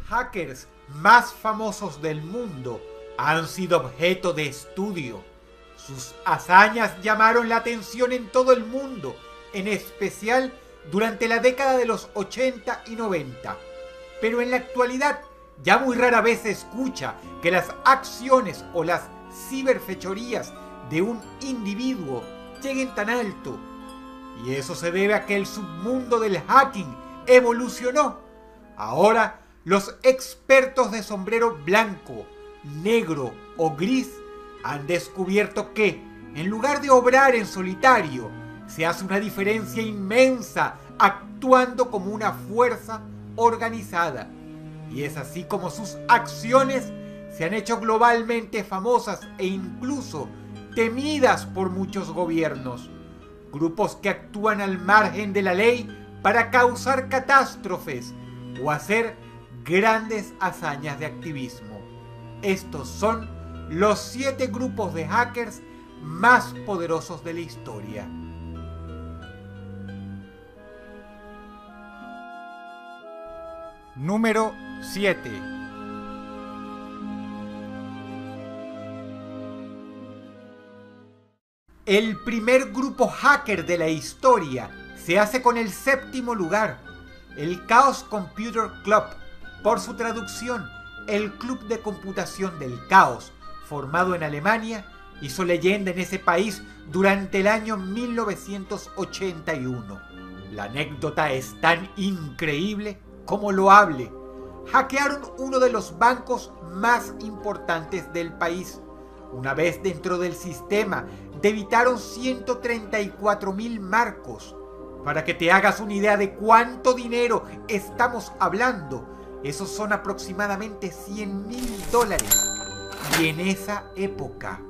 hackers más famosos del mundo han sido objeto de estudio. Sus hazañas llamaron la atención en todo el mundo, en especial durante la década de los 80 y 90. Pero en la actualidad ya muy rara vez se escucha que las acciones o las ciberfechorías de un individuo lleguen tan alto. Y eso se debe a que el submundo del hacking evolucionó. Ahora los expertos de sombrero blanco, negro o gris han descubierto que, en lugar de obrar en solitario, se hace una diferencia inmensa actuando como una fuerza organizada. Y es así como sus acciones se han hecho globalmente famosas e incluso temidas por muchos gobiernos. Grupos que actúan al margen de la ley para causar catástrofes o hacer grandes hazañas de activismo. Estos son los 7 grupos de hackers más poderosos de la historia. Número 7. El primer grupo hacker de la historia se hace con el 7º lugar, el Chaos Computer Club, por su traducción, el Club de Computación del Caos, formado en Alemania, hizo leyenda en ese país durante el año 1981. La anécdota es tan increíble como loable. Hackearon uno de los bancos más importantes del país. Una vez dentro del sistema, debitaron 134.000 marcos. Para que te hagas una idea de cuánto dinero estamos hablando, esos son aproximadamente $100.000. Y en esa época,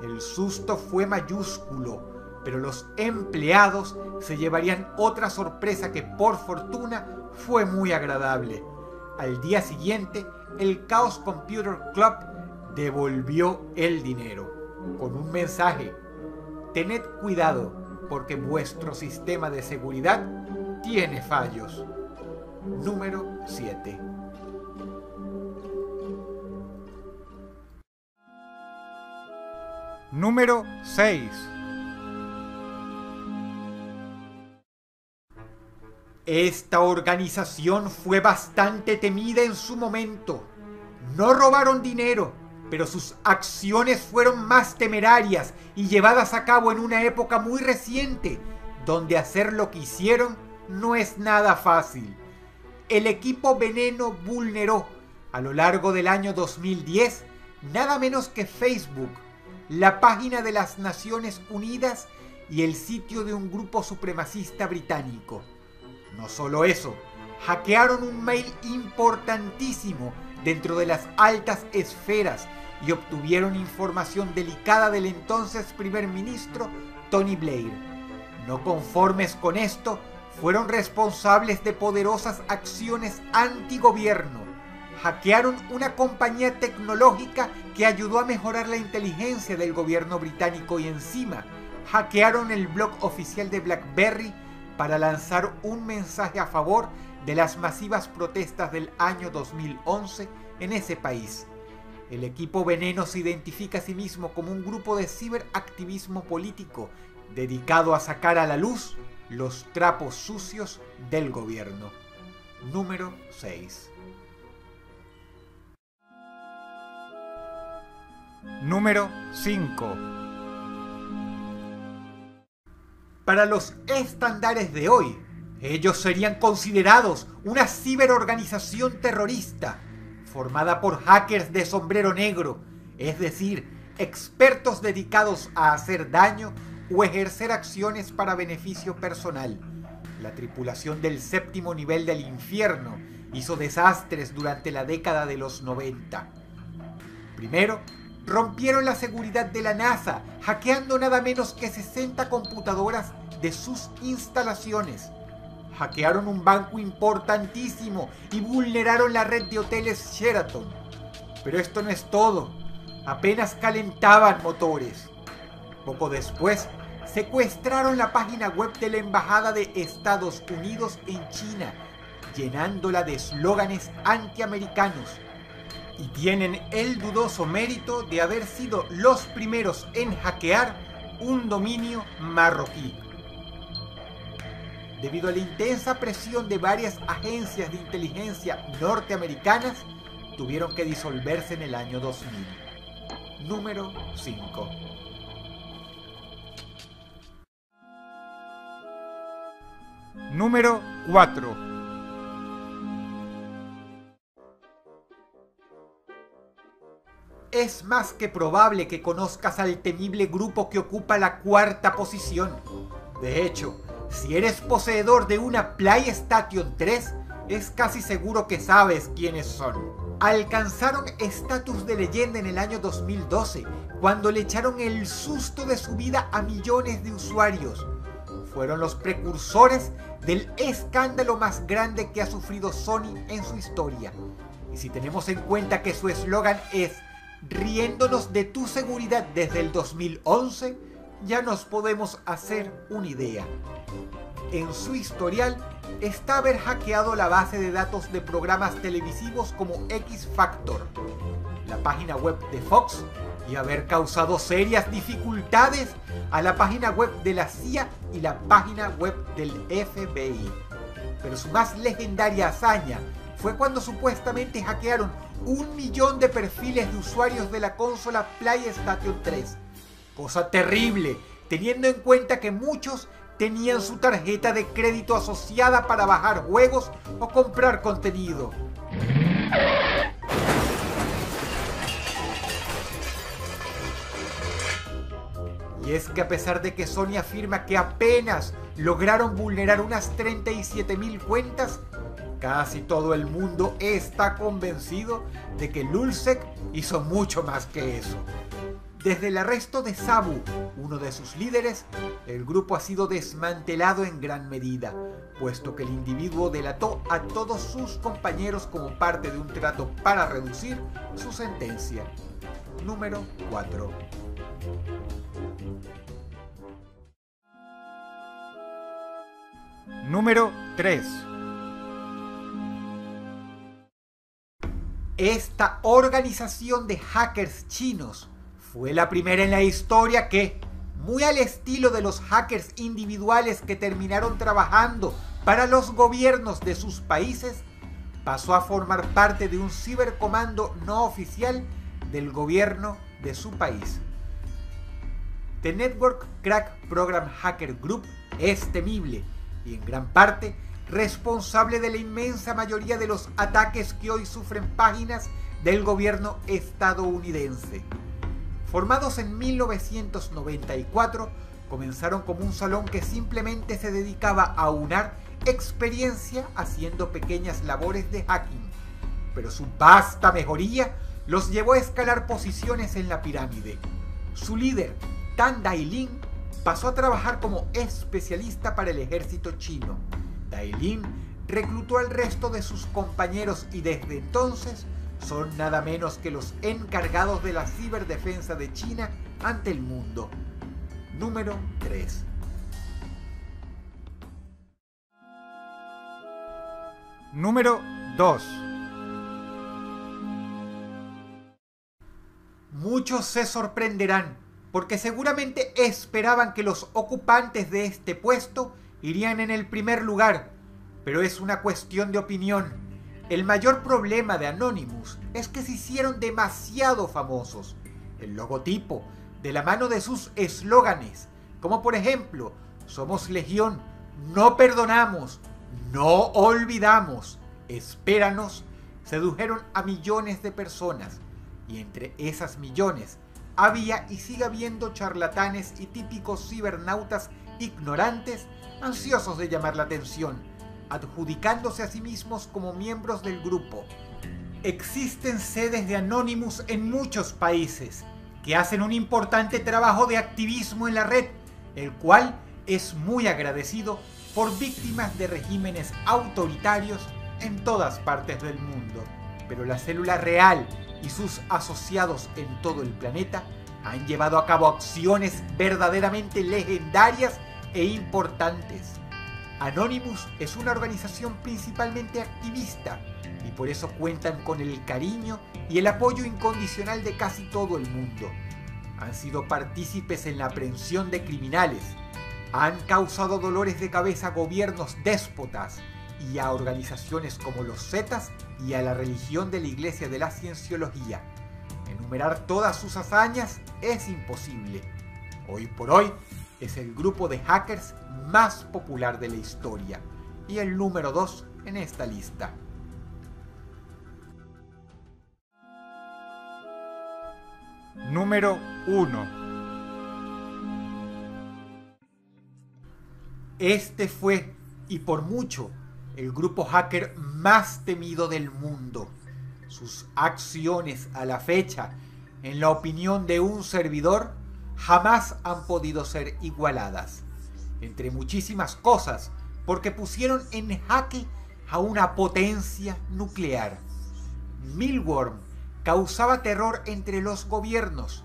el susto fue mayúsculo, pero los empleados se llevarían otra sorpresa que por fortuna fue muy agradable. Al día siguiente, el Chaos Computer Club devolvió el dinero con un mensaje: tened cuidado porque vuestro sistema de seguridad tiene fallos. Número 7. Número 6. Esta organización fue bastante temida en su momento. No robaron dinero, pero sus acciones fueron más temerarias y llevadas a cabo en una época muy reciente, donde hacer lo que hicieron no es nada fácil. El equipo Veneno vulneró, a lo largo del año 2010, nada menos que Facebook, la página de las Naciones Unidas y el sitio de un grupo supremacista británico. No solo eso, hackearon un mail importantísimo dentro de las altas esferas y obtuvieron información delicada del entonces primer ministro Tony Blair. No conformes con esto, fueron responsables de poderosas acciones antigobierno. Hackearon una compañía tecnológica que ayudó a mejorar la inteligencia del gobierno británico y encima hackearon el blog oficial de BlackBerry para lanzar un mensaje a favor de las masivas protestas del año 2011 en ese país. El equipo Veneno se identifica a sí mismo como un grupo de ciberactivismo político dedicado a sacar a la luz los trapos sucios del gobierno. Número 6. Número 5. Para los estándares de hoy, ellos serían considerados una ciberorganización terrorista formada por hackers de sombrero negro, es decir, expertos dedicados a hacer daño o ejercer acciones para beneficio personal. La tripulación del 7º nivel del infierno hizo desastres durante la década de los 90. Primero, rompieron la seguridad de la NASA, hackeando nada menos que 60 computadoras de sus instalaciones. Hackearon un banco importantísimo y vulneraron la red de hoteles Sheraton. Pero esto no es todo. Apenas calentaban motores. Poco después, secuestraron la página web de la Embajada de Estados Unidos en China, llenándola de eslóganes antiamericanos, y tienen el dudoso mérito de haber sido los primeros en hackear un dominio marroquí. Debido a la intensa presión de varias agencias de inteligencia norteamericanas, tuvieron que disolverse en el año 2000. Número 5. Número 4. Es más que probable que conozcas al temible grupo que ocupa la cuarta posición. De hecho, si eres poseedor de una PlayStation 3, es casi seguro que sabes quiénes son. Alcanzaron estatus de leyenda en el año 2012, cuando le echaron el susto de su vida a millones de usuarios. Fueron los precursores del escándalo más grande que ha sufrido Sony en su historia. Y si tenemos en cuenta que su eslogan es "riéndonos de tu seguridad" desde el 2011, ya nos podemos hacer una idea. En su historial está haber hackeado la base de datos de programas televisivos como X Factor, la página web de Fox, y haber causado serias dificultades a la página web de la CIA y la página web del FBI. Pero su más legendaria hazaña fue cuando supuestamente hackearon 1 millón de perfiles de usuarios de la consola PlayStation 3. Cosa terrible, teniendo en cuenta que muchos tenían su tarjeta de crédito asociada para bajar juegos o comprar contenido. Y es que a pesar de que Sony afirma que apenas lograron vulnerar unas 37.000 cuentas, casi todo el mundo está convencido de que Lulzsec hizo mucho más que eso. Desde el arresto de Sabu, uno de sus líderes, el grupo ha sido desmantelado en gran medida, puesto que el individuo delató a todos sus compañeros como parte de un trato para reducir su sentencia. Número 4. Número 3. Esta organización de hackers chinos fue la primera en la historia que, muy al estilo de los hackers individuales que terminaron trabajando para los gobiernos de sus países, pasó a formar parte de un cibercomando no oficial del gobierno de su país. The Network Crack Program Hacker Group es temible y en gran parte responsable de la inmensa mayoría de los ataques que hoy sufren páginas del gobierno estadounidense. Formados en 1994, comenzaron como un salón que simplemente se dedicaba a aunar experiencia haciendo pequeñas labores de hacking, pero su vasta mejoría los llevó a escalar posiciones en la pirámide. Su líder, Tan Dailin, pasó a trabajar como especialista para el ejército chino. Dailin reclutó al resto de sus compañeros y desde entonces son nada menos que los encargados de la ciberdefensa de China ante el mundo. Número 3. Número 2. Muchos se sorprenderán porque seguramente esperaban que los ocupantes de este puesto irían en el primer lugar, pero es una cuestión de opinión. El mayor problema de Anonymous es que se hicieron demasiado famosos. El logotipo, de la mano de sus eslóganes, como por ejemplo, somos legión, no perdonamos, no olvidamos, espéranos, sedujeron a millones de personas. Y entre esas millones había y sigue habiendo charlatanes y típicos cibernautas ignorantes, ansiosos de llamar la atención, adjudicándose a sí mismos como miembros del grupo. Existen sedes de Anonymous en muchos países que hacen un importante trabajo de activismo en la red, el cual es muy agradecido por víctimas de regímenes autoritarios en todas partes del mundo. Pero la célula real y sus asociados en todo el planeta han llevado a cabo acciones verdaderamente legendarias e importantes. Anonymous es una organización principalmente activista y por eso cuentan con el cariño y el apoyo incondicional de casi todo el mundo. Han sido partícipes en la aprehensión de criminales, han causado dolores de cabeza a gobiernos déspotas y a organizaciones como los Zetas y a la religión de la Iglesia de la Cienciología. Enumerar todas sus hazañas es imposible. Hoy por hoy es el grupo de hackers más popular de la historia y el número 2 en esta lista. Número 1. Este fue, y por mucho, el grupo hacker más temido del mundo. Sus acciones a la fecha, en la opinión de un servidor, jamás han podido ser igualadas. Entre muchísimas cosas, porque pusieron en jaque a una potencia nuclear. Milworm causaba terror entre los gobiernos.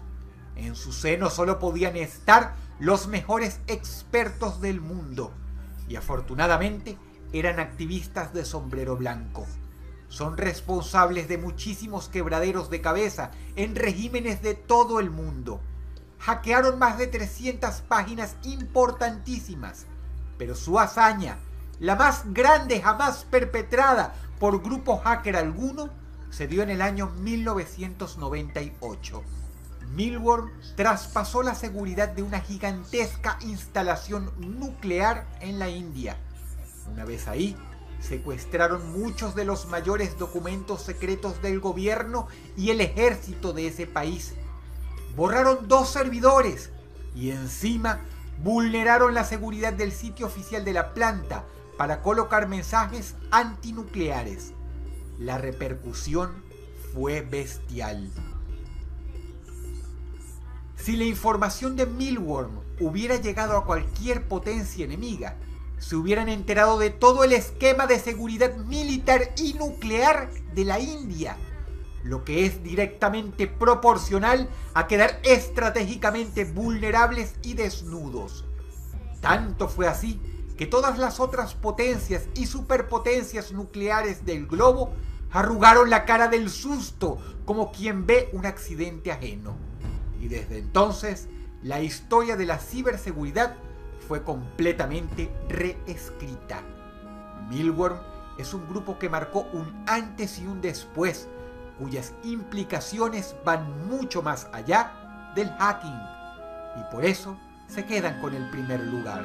En su seno solo podían estar los mejores expertos del mundo, y afortunadamente eran activistas de sombrero blanco. Son responsables de muchísimos quebraderos de cabeza en regímenes de todo el mundo. Hackearon más de 300 páginas importantísimas, pero su hazaña, la más grande jamás perpetrada por grupo hacker alguno, se dio en el año 1998. Milworm traspasó la seguridad de una gigantesca instalación nuclear en la India. Una vez ahí, secuestraron muchos de los mayores documentos secretos del gobierno y el ejército de ese país. Borraron 2 servidores y encima vulneraron la seguridad del sitio oficial de la planta para colocar mensajes antinucleares. La repercusión fue bestial. Si la información de Milworm hubiera llegado a cualquier potencia enemiga, se hubieran enterado de todo el esquema de seguridad militar y nuclear de la India, lo que es directamente proporcional a quedar estratégicamente vulnerables y desnudos. Tanto fue así que todas las otras potencias y superpotencias nucleares del globo arrugaron la cara del susto como quien ve un accidente ajeno. Y desde entonces, la historia de la ciberseguridad fue completamente reescrita. Milworm es un grupo que marcó un antes y un después, cuyas implicaciones van mucho más allá del hacking, y por eso se quedan con el primer lugar.